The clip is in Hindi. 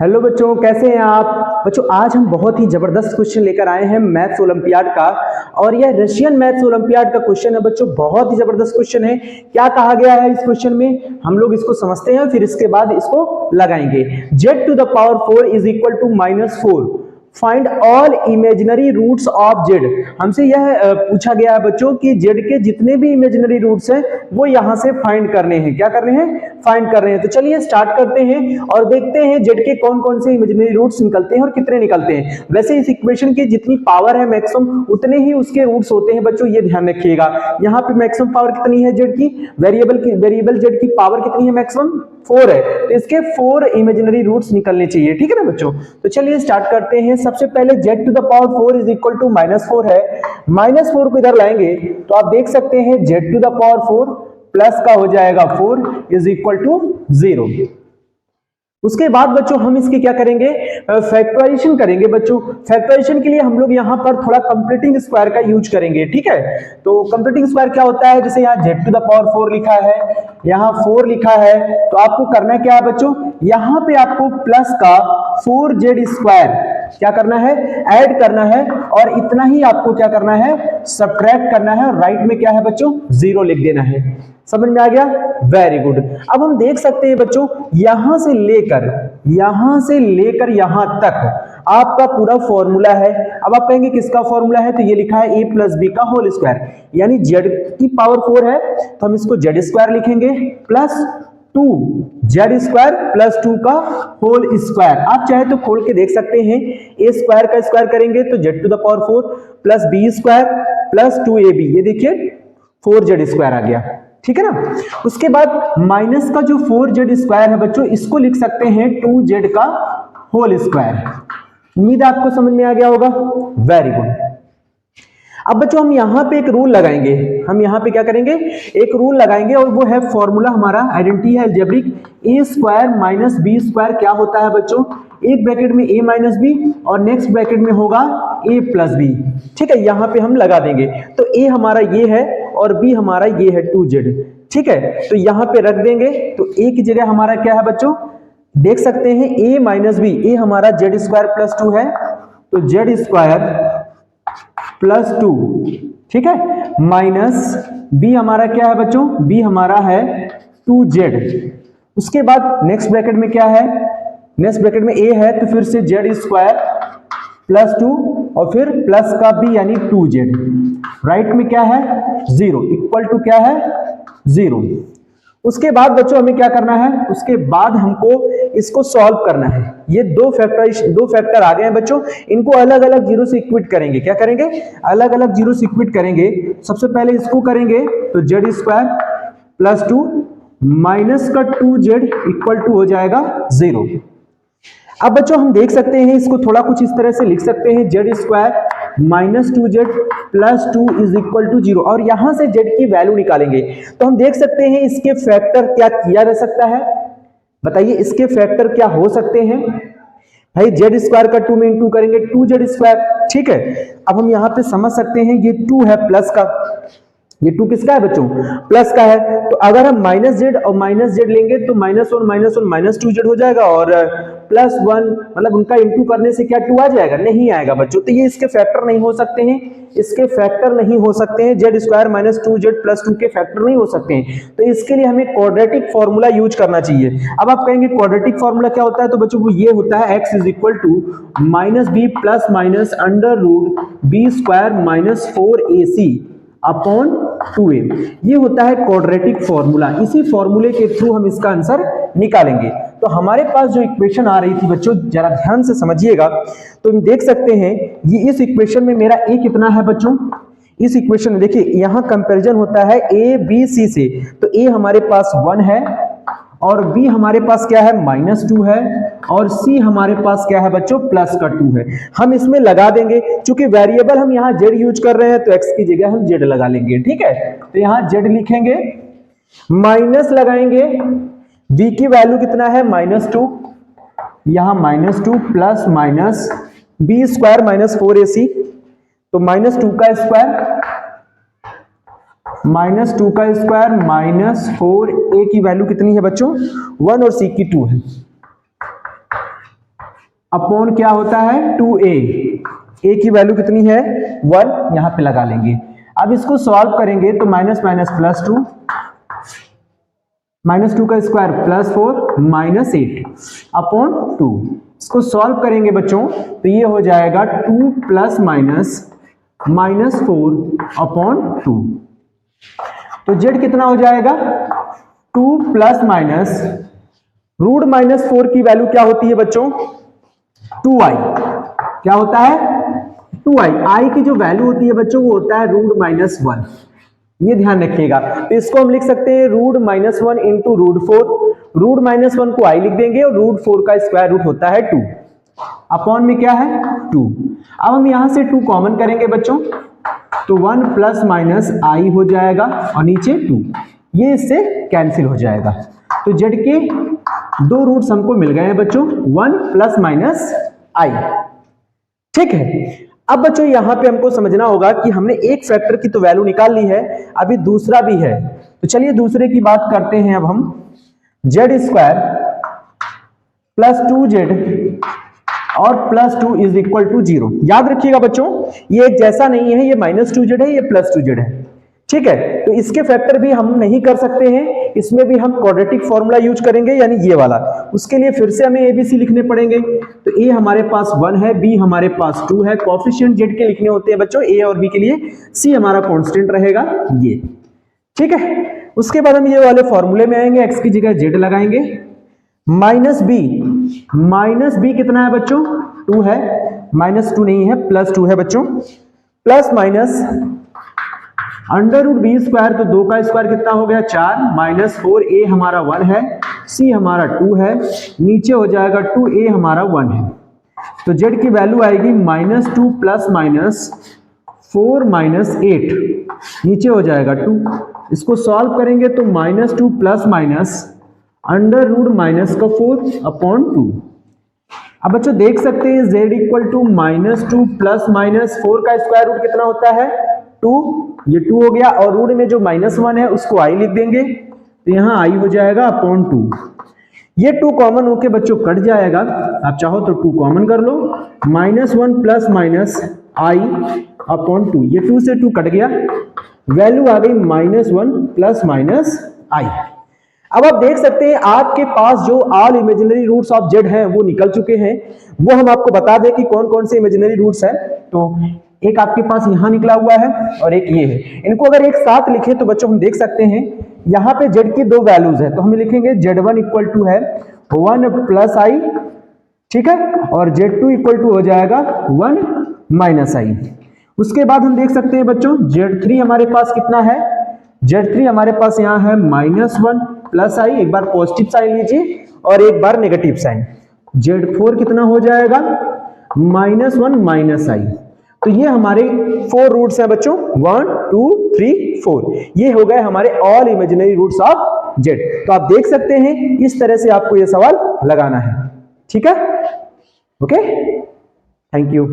हेलो बच्चों, कैसे हैं आप। बच्चों आज हम बहुत ही जबरदस्त क्वेश्चन लेकर आए हैं मैथ्स ओलंपियाड का, और यह रशियन मैथ्स ओलंपियाड का क्वेश्चन है बच्चों। बहुत ही जबरदस्त क्वेश्चन है। क्या कहा गया है इस क्वेश्चन में, हम लोग इसको समझते हैं, फिर इसके बाद इसको लगाएंगे। z to the power 4 is equal to -4, find all imaginary roots of z। हमसे यह पूछा गया है बच्चों कि z के जितने भी इमेजिनरी रूट्स हैं वो यहां से फाइंड करने हैं। क्या करने हैं? फाइंड कर रहे हैं। तो चलिए स्टार्ट करते हैं और देखते हैं z के कौन कौन से इमेजिनरी रूट्स निकलते हैं और कितने निकलते हैं। वैसे इस इक्वेशन की जितनी पावर है मैक्सिमम, उतने ही उसके रूट्स होते हैं बच्चों, ये ध्यान रखिएगा। यहाँ पे मैक्सिमम पावर कितनी है z की, वेरिएबल z की पावर कितनी है, मैक्सिमम 4 है। तो इसके 4 इमेजिनरी रूट्स निकलने चाहिए। ठीक है ना बच्चों। तो चलिए स्टार्ट करते हैं। सबसे पहले z to the power 4 is equal to -4 है। -4 को इधर लाएंगे तो आप देख सकते हैं z to the power 4 plus का हो जाएगा 4 इज इक्वल टू 0। उसके बाद बच्चों हम इसकी क्या करेंगे, फैक्टराइजेशन करेंगे बच्चों। फैक्टराइजेशन के लिए हम लोग यहाँ पर थोड़ा कंप्लीटिंग स्क्वायर का यूज करेंगे। ठीक है, तो कंप्लीटिंग स्क्वायर क्या होता है, जैसे यहाँ z टू द पावर 4 लिखा है, यहाँ 4 लिखा है, तो आपको करना क्या है बच्चों, यहाँ पे आपको प्लस का 4z स्क्वायर क्या करना है, ऐड करना है, और इतना ही आपको क्या करना है, सब्ट्रैक्ट करना है, और राइट में क्या है बच्चों, 0 लिख देना है। समझ में आ गया? Very good. अब हम देख सकते हैं बच्चों, यहां से लेकर यहां तक आपका पूरा फॉर्मूला है। अब आप कहेंगे किसका फॉर्मूला है, तो ये लिखा है a प्लस बी का होल स्क्वायर, यानी z की पावर 4 है तो हम इसको z स्क्वायर लिखेंगे प्लस 2z स्क्वायर प्लस 2 का होल स्क्वायर। आप चाहे तो खोल के देख सकते हैं, a स्क्वायर का स्क्वायर करेंगे तो z to the power 4 plus b square plus 2ab, ये देखिए 4z स्क्वायर आ गया। ठीक है ना। उसके बाद माइनस का जो 4z स्क्वायर है बच्चों, इसको लिख सकते हैं 2z का होल स्क्वायर। उम्मीद आपको समझ में आ गया होगा। Very good. अब बच्चों हम यहाँ पे एक रूल लगाएंगे, हम यहाँ पे क्या करेंगे, एक रूल लगाएंगे, और वो है फॉर्मूला हमारा, आइडेंटिटी है algebraic, a square minus b square क्या होता है बच्चों, एक ब्रैकेट में a माइनस बी और नेक्स्ट ब्रैकेट में होगा a प्लस बी। ठीक है, यहाँ पे हम लगा देंगे, तो a हमारा ये है और b हमारा ये है 2z। ठीक है, तो यहाँ पे रख देंगे, तो a की जगह हमारा क्या है बच्चों, देख सकते हैं a माइनस बी, a हमारा z स्क्वायर प्लस 2 है, तो z स्क्वायर प्लस 2, ठीक है, माइनस b हमारा क्या है बच्चों, b हमारा है 2z। उसके बाद नेक्स्ट ब्रैकेट में क्या है, नेक्स्ट ब्रैकेट में a है, तो फिर से z स्क्वायर प्लस 2 और फिर प्लस का b यानी 2z। राइट में क्या है, 0 इक्वल टू क्या है, 0। उसके बाद बच्चों हमें क्या करना है, उसके बाद हमको इसको सॉल्व करना है। ये दो फैक्टर आ गए हैं बच्चों, इनको अलग अलग जीरो से इक्विट करेंगे। क्या करेंगे, अलग अलग जीरो से इक्विट करेंगे। सबसे पहले इसको करेंगे तो z स्क्वायर प्लस 2 माइनस का 2z इक्वल टू हो जाएगा 0। अब बच्चों हम देख सकते हैं, इसको थोड़ा कुछ इस तरह से लिख सकते हैं, z square minus 2z plus 2 is equal to 0, और यहां से z की वैल्यू निकालेंगे। तो हम देख सकते हैं इसके फैक्टर क्या किया जा सकता है, बताइए इसके फैक्टर क्या हो सकते हैं। भाई z स्क्वायर का 2 में इंटू करेंगे 2z स्क्वायर। ठीक है, अब हम यहां पे समझ सकते हैं ये 2 है प्लस का, ये 2 किसका है बच्चों, प्लस का है। तो अगर हम माइनस z और माइनस z लेंगे तो -1 माइनस 2z हो जाएगा, और प्लस 1 मतलब उनका इंटू करने से क्या 2 आ जाएगा, नहीं आएगा बच्चों। तो ये इसके फैक्टर नहीं हो सकते हैं, इसके फैक्टर नहीं हो सकते हैं, z square minus 2z plus 2 के फैक्टर नहीं हो सकते हैं। तो इसके लिए हमें क्वाड्रेटिक फॉर्मूला यूज करना चाहिए। अब आप कहेंगे क्वाड्रेटिक फॉर्मूला क्या होता है, तो बच्चों वो ये होता है x is equal to minus b plus minus under root b square minus 4ac upon 2a। ये होता है क्वाड्रेटिक फॉर्मूला। इसी फॉर्मूले के थ्रू हम इसका आंसर निकालेंगे। तो हमारे पास जो इक्वेशन आ रही थी बच्चों, जरा ध्यान से समझिएगा, तो हम देख सकते हैं ये इस इक्वेशन में मेरा a कितना है बच्चों, इस इक्वेशन में देखिए यहां कंपैरिजन होता है a b c से, तो a हमारे पास 1 है और b हमारे पास क्या है -2 है, और c हमारे पास क्या है बच्चों, प्लस का 2 है। हम इसमें लगा देंगे, क्योंकि वेरिएबल हम यहाँ z यूज कर रहे हैं तो x की जगह हम z लगा लेंगे। ठीक है, तो यहाँ z लिखेंगे, माइनस लगाएंगे, b की वैल्यू कितना है -2, यहाँ -2 plus minus b square minus 4ac, तो -2 का स्क्वायर -2 का स्क्वायर माइनस 4a की वैल्यू कितनी है बच्चों, 1 और c की 2 है। अपॉन क्या होता है 2a, a की वैल्यू कितनी है 1, यहां पे लगा लेंगे। अब इसको सॉल्व करेंगे तो माइनस माइनस प्लस 2, माइनस 2 का स्क्वायर प्लस 4 माइनस 8 अपॉन 2। इसको सॉल्व करेंगे बच्चों तो ये हो जाएगा 2 प्लस माइनस माइनस 4 अपॉन 2। तो z कितना हो जाएगा 2 प्लस माइनस रूट माइनस 4 की वैल्यू क्या होती है बच्चों 2i, क्या होता है 2i, i की जो वैल्यू होती है बच्चों वो होता है रूट माइनस 1, ये ध्यान रखिएगा। तो इसको हम लिख सकते हैं root minus 1 into root 4, root minus 1 को i लिख देंगे और रूट 4 का स्क्वायर रूट होता है 2, अपॉन में क्या है 2। अब हम यहां से 2 कॉमन करेंगे बच्चों तो 1 प्लस माइनस i हो जाएगा और नीचे 2, ये इससे कैंसिल हो जाएगा। तो z के दो रूट्स हमको मिल गए हैं बच्चों 1 प्लस माइनस i, ठीक है। अब बच्चों यहां पे हमको समझना होगा कि हमने एक फैक्टर की तो वैल्यू निकाल ली है, अभी दूसरा भी है। तो चलिए दूसरे की बात करते हैं। अब हम z स्क्वायर प्लस 2z और प्लस 2 इज इक्वल टू 0। याद रखिएगा बच्चों ये एक जैसा नहीं है, ये माइनस 2z है, ये प्लस 2z है, ठीक है। तो इसके फैक्टर भी हम नहीं कर सकते हैं, इसमें भी हम क्वाड्रेटिक फॉर्मूला यूज करेंगे यानी ये वाला। उसके लिए फिर से हमें एबीसी लिखने पड़ेंगे। तो a हमारे पास 1 है, b हमारे पास 2 है, कोएफिशिएंट z के लिखने होते हैं बच्चों a और b के लिए, c हमारा कांस्टेंट रहेगा ये, ठीक है। उसके बाद हम ये वाले फॉर्मूले में आएंगे, x की जगह z लगाएंगे, माइनस b कितना है बच्चों 2 है, माइनस 2 नहीं है प्लस 2 है बच्चों, plus minus under root b square, तो 2 का स्क्वायर कितना हो गया 4, माइनस 4a हमारा 1 है, c हमारा 2 है, नीचे हो जाएगा 2a हमारा 1 है। तो z की वैल्यू आएगी माइनस 2 प्लस माइनस 4 माइनस 8, नीचे हो जाएगा 2। इसको सॉल्व करेंगे तो minus 2 plus minus under root minus का 4 अपॉन 2। अब बच्चों देख सकते हैं z equal to minus 2 plus minus 4 का स्क्वायर रूट कितना होता है 2, ये 2 हो गया, और रूट में जो माइनस 1 है उसको i लिख देंगे, तो यहाँ i हो जाएगा अपॉन 2। ये 2 कॉमन होके बच्चों कट जाएगा, आप चाहो तो 2 कॉमन कर लो, minus 1 plus minus i upon 2, ये 2 से 2 कट गया, वैल्यू आ गई माइनस 1 प्लस माइनस i। अब आप देख सकते हैं आपके पास जो all imaginary roots of z हैं वो निकल चुके हैं। वो हम आपको बता दें कि कौन कौन से इमेजिनरी रूट्स हैं। तो एक आपके पास यहां निकला हुआ है और एक ये है, इनको अगर एक साथ लिखे तो बच्चों हम देख सकते हैं यहां पे z की 2 वैल्यूज है, तो हम लिखेंगे z1 इक्वल टू है 1 प्लस i, ठीक है, और z2 इक्वल टू हो जाएगा 1 माइनस i। उसके बाद हम देख सकते हैं बच्चों z3 हमारे पास कितना है, z3 हमारे पास यहाँ है माइनस 1 प्लस i, एक बार पॉजिटिव साइन लीजिए और एक बार नेगेटिव साइन, z4 कितना हो जाएगा माइनस 1 माइनस i। तो ये हमारे 4 रूट्स हैं बच्चों 1 2 3 4, ये हो गए हमारे all imaginary roots of z। तो आप देख सकते हैं इस तरह से आपको ये सवाल लगाना है, ठीक है, ओके, थैंक यू।